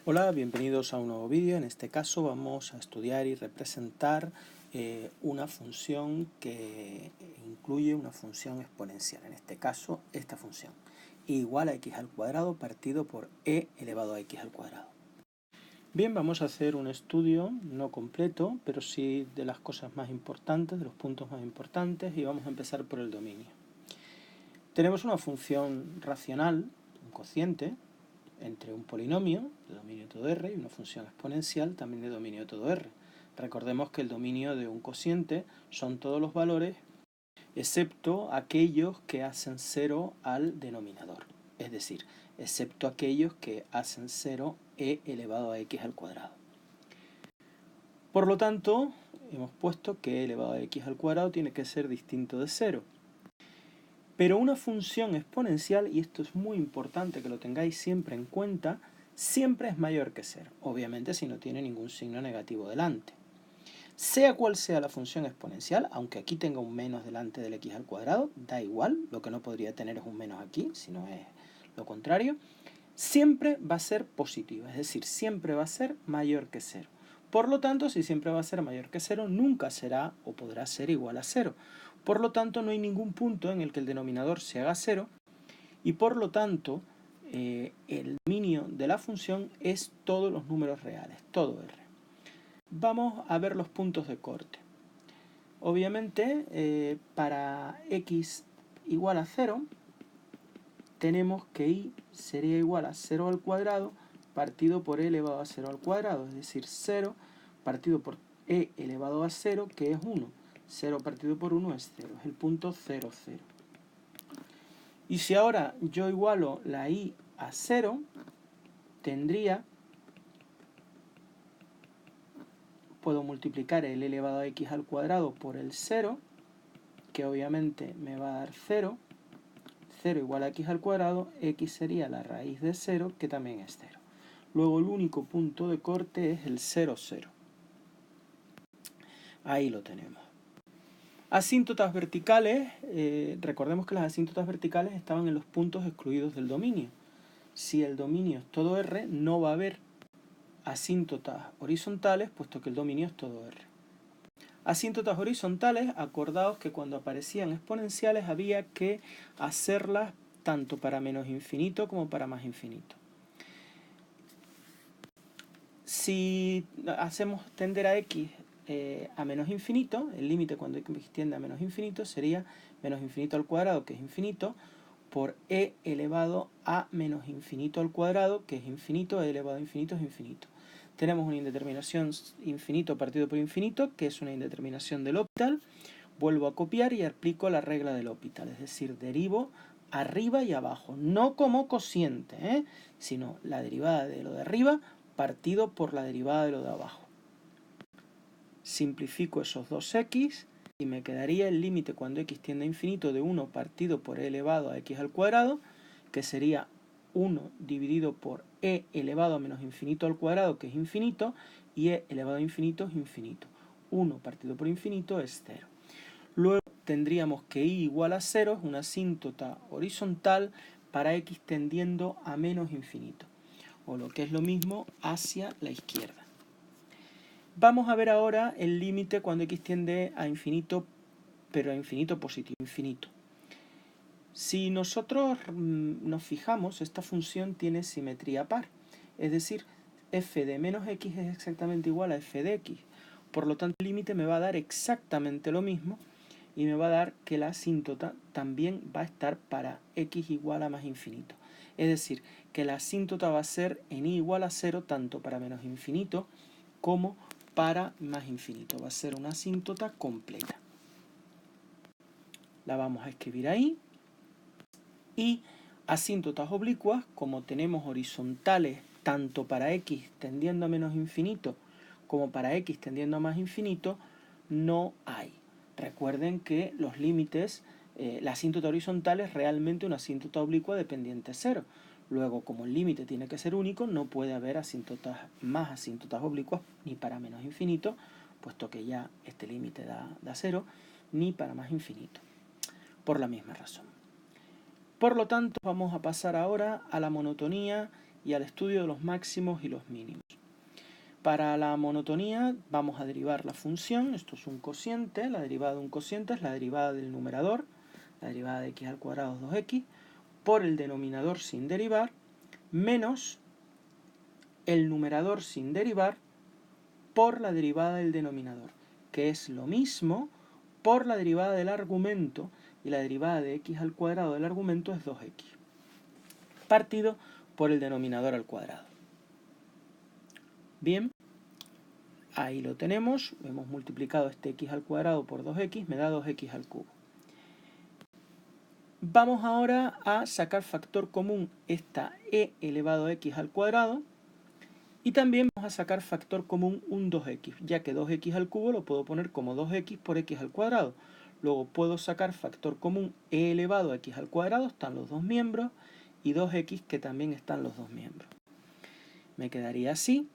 Hola, bienvenidos a un nuevo vídeo. En este caso vamos a estudiar y representar una función que incluye una función exponencial. En este caso, esta función, igual a x al cuadrado partido por e elevado a x al cuadrado. Bien, vamos a hacer un estudio no completo, pero sí de las cosas más importantes, de los puntos más importantes, y vamos a empezar por el dominio. Tenemos una función racional, un cociente, entre un polinomio de dominio todo R y una función exponencial también de dominio todo R. Recordemos que el dominio de un cociente son todos los valores excepto aquellos que hacen 0 al denominador, es decir, excepto aquellos que hacen 0 e elevado a x al cuadrado. Por lo tanto, hemos puesto que e elevado a x al cuadrado tiene que ser distinto de 0. Pero una función exponencial, y esto es muy importante que lo tengáis siempre en cuenta, siempre es mayor que 0, obviamente si no tiene ningún signo negativo delante. Sea cual sea la función exponencial, aunque aquí tenga un menos delante del x al cuadrado, da igual, lo que no podría tener es un menos aquí, si no es lo contrario, siempre va a ser positiva, es decir, siempre va a ser mayor que 0. Por lo tanto, si siempre va a ser mayor que 0, nunca será o podrá ser igual a 0. Por lo tanto, no hay ningún punto en el que el denominador se haga 0 y por lo tanto el dominio de la función es todos los números reales, todo R. Vamos a ver los puntos de corte. Obviamente, para x igual a 0, tenemos que y sería igual a 0 al cuadrado partido por e elevado a 0 al cuadrado, es decir, 0 partido por e elevado a 0, que es 1. 0 partido por 1 es 0, es el punto 0, 0. Y si ahora yo igualo la y a 0, puedo multiplicar el elevado a x al cuadrado por el 0, que obviamente me va a dar 0. 0 igual a x al cuadrado, x sería la raíz de 0, que también es 0. Luego el único punto de corte es el 0, 0. Ahí lo tenemos. Asíntotas verticales, recordemos que las asíntotas verticales estaban en los puntos excluidos del dominio. Si el dominio es todo R, no va a haber asíntotas horizontales, puesto que el dominio es todo R. Asíntotas horizontales, acordaos que cuando aparecían exponenciales había que hacerlas tanto para menos infinito como para más infinito. Si hacemos tender a x a menos infinito, el límite cuando x tiende a menos infinito sería menos infinito al cuadrado, que es infinito, por e elevado a menos infinito al cuadrado, que es infinito, e elevado a infinito es infinito. Tenemos una indeterminación infinito partido por infinito, que es una indeterminación del L'Hopital. Vuelvo a copiar y aplico la regla del L'Hopital, es decir, derivo arriba y abajo, no como cociente, sino la derivada de lo de arriba partido por la derivada de lo de abajo. Simplifico esos dos x y me quedaría el límite cuando x tiende a infinito de 1 partido por e elevado a x al cuadrado, que sería 1 dividido por e elevado a menos infinito al cuadrado, que es infinito, y e elevado a infinito es infinito. 1 partido por infinito es 0. Luego tendríamos que y igual a 0 es una asíntota horizontal para x tendiendo a menos infinito, o lo que es lo mismo, hacia la izquierda. Vamos a ver ahora el límite cuando x tiende a infinito, pero a infinito positivo, infinito. Si nosotros nos fijamos, esta función tiene simetría par, es decir, f de menos x es exactamente igual a f de x. Por lo tanto, el límite me va a dar exactamente lo mismo y me va a dar que la asíntota también va a estar para x igual a más infinito. Es decir, que la asíntota va a ser en y igual a 0 tanto para menos infinito como para más infinito. Va a ser una asíntota completa. La vamos a escribir ahí. Y asíntotas oblicuas, como tenemos horizontales tanto para x tendiendo a menos infinito como para x tendiendo a más infinito, no hay. Recuerden que los límites, la asíntota horizontal es realmente una asíntota oblicua dependiente 0. Luego, como el límite tiene que ser único, no puede haber más asíntotas oblicuas ni para menos infinito, puesto que ya este límite da 0, ni para más infinito, por la misma razón. Por lo tanto, vamos a pasar ahora a la monotonía y al estudio de los máximos y los mínimos. Para la monotonía vamos a derivar la función, esto es un cociente, la derivada de un cociente es la derivada del numerador, la derivada de x al cuadrado es 2x, por el denominador sin derivar, menos el numerador sin derivar por la derivada del denominador, que es lo mismo por la derivada del argumento, y la derivada de x al cuadrado del argumento es 2x, partido por el denominador al cuadrado. Bien, ahí lo tenemos, hemos multiplicado este x al cuadrado por 2x, me da 2x al cubo. Vamos ahora a sacar factor común esta e elevado a x al cuadrado, y también vamos a sacar factor común un 2x, ya que 2x al cubo lo puedo poner como 2x por x al cuadrado. Luego puedo sacar factor común e elevado a x al cuadrado, están los dos miembros, y 2x que también están los dos miembros. Me quedaría así.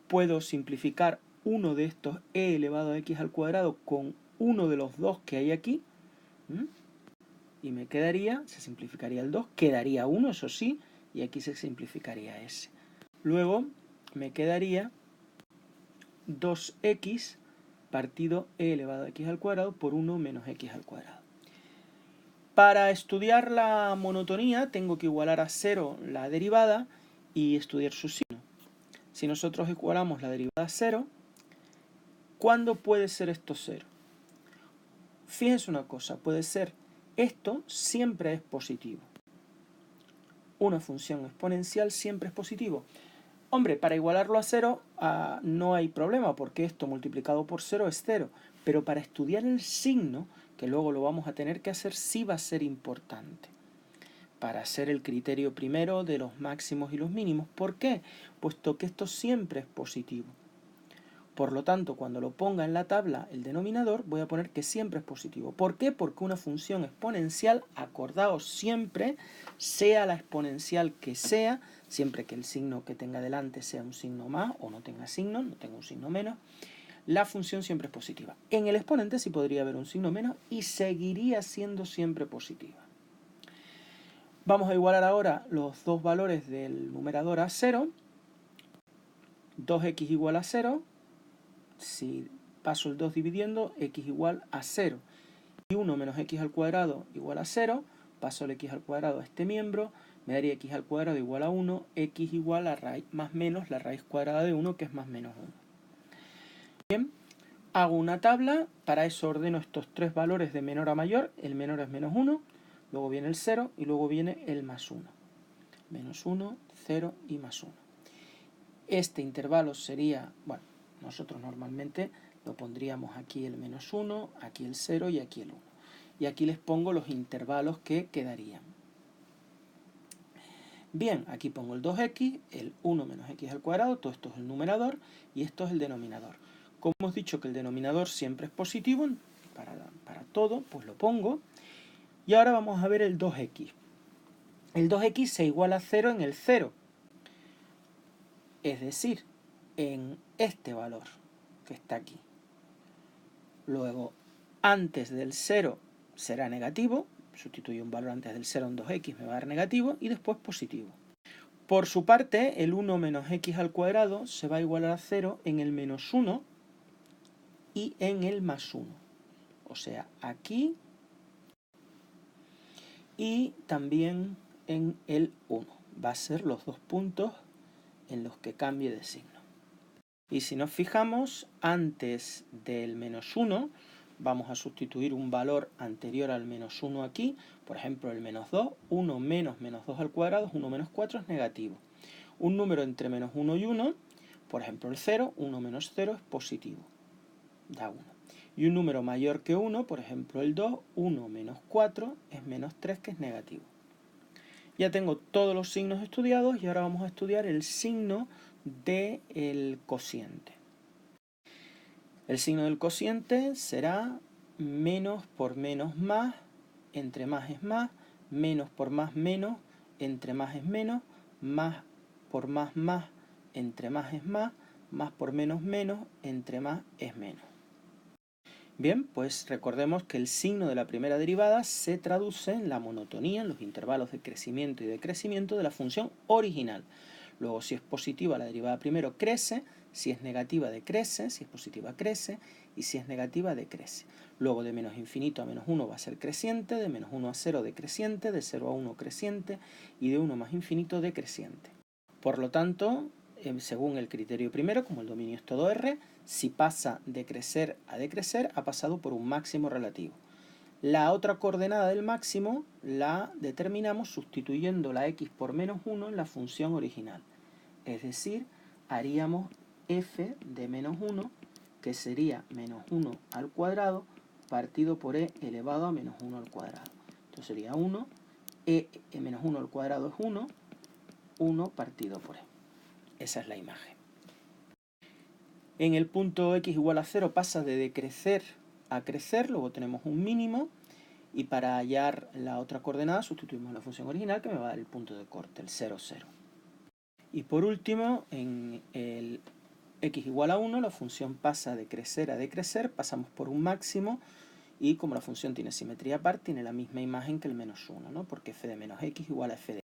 Puedo simplificar uno de estos e elevado a x al cuadrado con uno de los dos que hay aquí. Y me quedaría, se simplificaría el 2, quedaría 1, eso sí, y aquí se simplificaría ese. Luego me quedaría 2x partido e elevado a x al cuadrado por 1 menos x al cuadrado. Para estudiar la monotonía tengo que igualar a 0 la derivada y estudiar su signo. Si nosotros igualamos la derivada a 0, ¿cuándo puede ser esto 0? Fíjense una cosa, puede ser esto siempre es positivo. Una función exponencial siempre es positivo. Hombre, para igualarlo a 0 no hay problema, porque esto multiplicado por 0 es 0. Pero para estudiar el signo, que luego lo vamos a tener que hacer, sí va a ser importante. Para hacer el criterio primero de los máximos y los mínimos. ¿Por qué? Puesto que esto siempre es positivo. Por lo tanto, cuando lo ponga en la tabla el denominador, voy a poner que siempre es positivo. ¿Por qué? Porque una función exponencial, acordaos siempre, sea la exponencial que sea, siempre que el signo que tenga delante sea un signo más o no tenga signo, no tenga un signo menos, la función siempre es positiva. En el exponente sí podría haber un signo menos y seguiría siendo siempre positiva. Vamos a igualar ahora los dos valores del numerador a 0. 2x igual a 0. Si paso el 2 dividiendo, x igual a 0. Y 1 menos x al cuadrado igual a 0. Paso el x al cuadrado a este miembro. Me daría x al cuadrado igual a 1. X igual a raíz más menos la raíz cuadrada de 1, que es más menos 1. Bien, hago una tabla. Para eso ordeno estos tres valores de menor a mayor. El menor es menos 1. Luego viene el 0 y luego viene el más 1. Menos 1, 0 y más 1. Este intervalo sería, bueno, nosotros normalmente lo pondríamos aquí el menos 1, aquí el 0 y aquí el 1. Y aquí les pongo los intervalos que quedarían. Bien, aquí pongo el 2x, el 1 menos x al cuadrado, todo esto es el numerador y esto es el denominador. Como hemos dicho que el denominador siempre es positivo, para todo, pues lo pongo. Y ahora vamos a ver el 2x. El 2x se iguala a 0 en el 0. Es decir, en este valor que está aquí. Luego, antes del 0 será negativo, sustituyo un valor antes del 0 en 2x, me va a dar negativo, y después positivo. Por su parte, el 1 menos x al cuadrado se va a igualar a 0 en el menos 1 y en el más 1. O sea, aquí y también en el 1. Va a ser los dos puntos en los que cambie de signo. Y si nos fijamos, antes del menos 1, vamos a sustituir un valor anterior al menos 1 aquí. Por ejemplo, el menos 2, 1 menos menos 2 al cuadrado, 1 menos 4 es negativo. Un número entre menos 1 y 1, por ejemplo el 0, 1 menos 0 es positivo, da 1. Y un número mayor que 1, por ejemplo el 2, 1 menos 4 es menos 3, que es negativo. Ya tengo todos los signos estudiados y ahora vamos a estudiar el signo del cociente. El signo del cociente será menos por menos más, entre más es más, menos por más menos, entre más es menos, más por más, entre más es más por menos menos, entre más es menos. Bien, pues recordemos que el signo de la primera derivada se traduce en la monotonía, en los intervalos de crecimiento y decrecimiento de la función original. Luego, si es positiva la derivada primero, crece; si es negativa, decrece; si es positiva, crece; y si es negativa, decrece. Luego, de menos infinito a menos 1 va a ser creciente, de menos 1 a 0 decreciente, de 0 a 1 creciente, y de 1 más infinito decreciente. Por lo tanto, según el criterio primero, como el dominio es todo R, si pasa de crecer a decrecer, ha pasado por un máximo relativo. La otra coordenada del máximo la determinamos sustituyendo la x por menos 1 en la función original. Es decir, haríamos f de menos 1, que sería menos 1 al cuadrado partido por e elevado a menos 1 al cuadrado. Entonces sería 1, menos 1 al cuadrado es 1, 1 partido por e. Esa es la imagen. En el punto x igual a 0 pasa de decrecer a crecer, luego tenemos un mínimo, y para hallar la otra coordenada sustituimos la función original, que me va a dar el punto de corte, el 0, 0. Y por último, en el x igual a 1, la función pasa de crecer a decrecer, pasamos por un máximo, y como la función tiene simetría par, tiene la misma imagen que el menos 1, ¿no? Porque f de menos x igual a f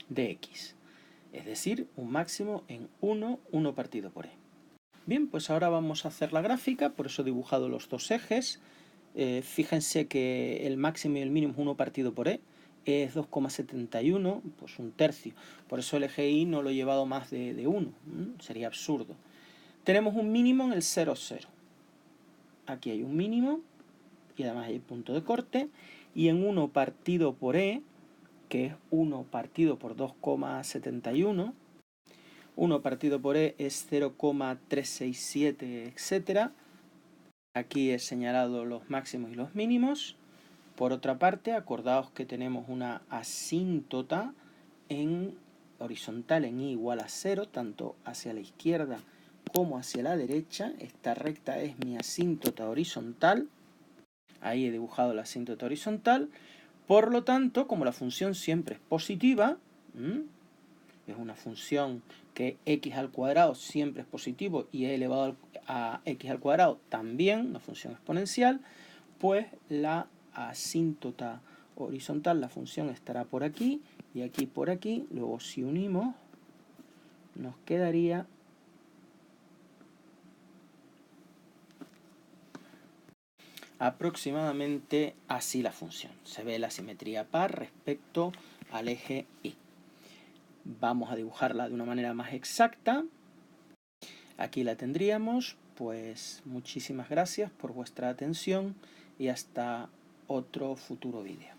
de x. Es decir, un máximo en 1, 1 partido por e. Bien, pues ahora vamos a hacer la gráfica, por eso he dibujado los dos ejes. Fíjense que el máximo y el mínimo es 1 partido por e, es 2,71, pues un tercio. Por eso el eje y no lo he llevado más de 1, sería absurdo. Tenemos un mínimo en el 0, 0. Aquí hay un mínimo y además hay punto de corte. Y en 1 partido por e, que es 1 partido por 2,71, 1 partido por e es 0,367, etc. Aquí he señalado los máximos y los mínimos. Por otra parte, acordaos que tenemos una asíntota en horizontal en y igual a 0, tanto hacia la izquierda como hacia la derecha. Esta recta es mi asíntota horizontal. Ahí he dibujado la asíntota horizontal. Por lo tanto, como la función siempre es positiva, es una función que x al cuadrado siempre es positivo y e elevado a x al cuadrado también, una función exponencial, pues la asíntota horizontal, la función estará por aquí y aquí por aquí. Luego, si unimos, nos quedaría aproximadamente así la función. Se ve la simetría par respecto al eje y. Vamos a dibujarla de una manera más exacta. Aquí la tendríamos. Pues muchísimas gracias por vuestra atención y hasta otro futuro vídeo.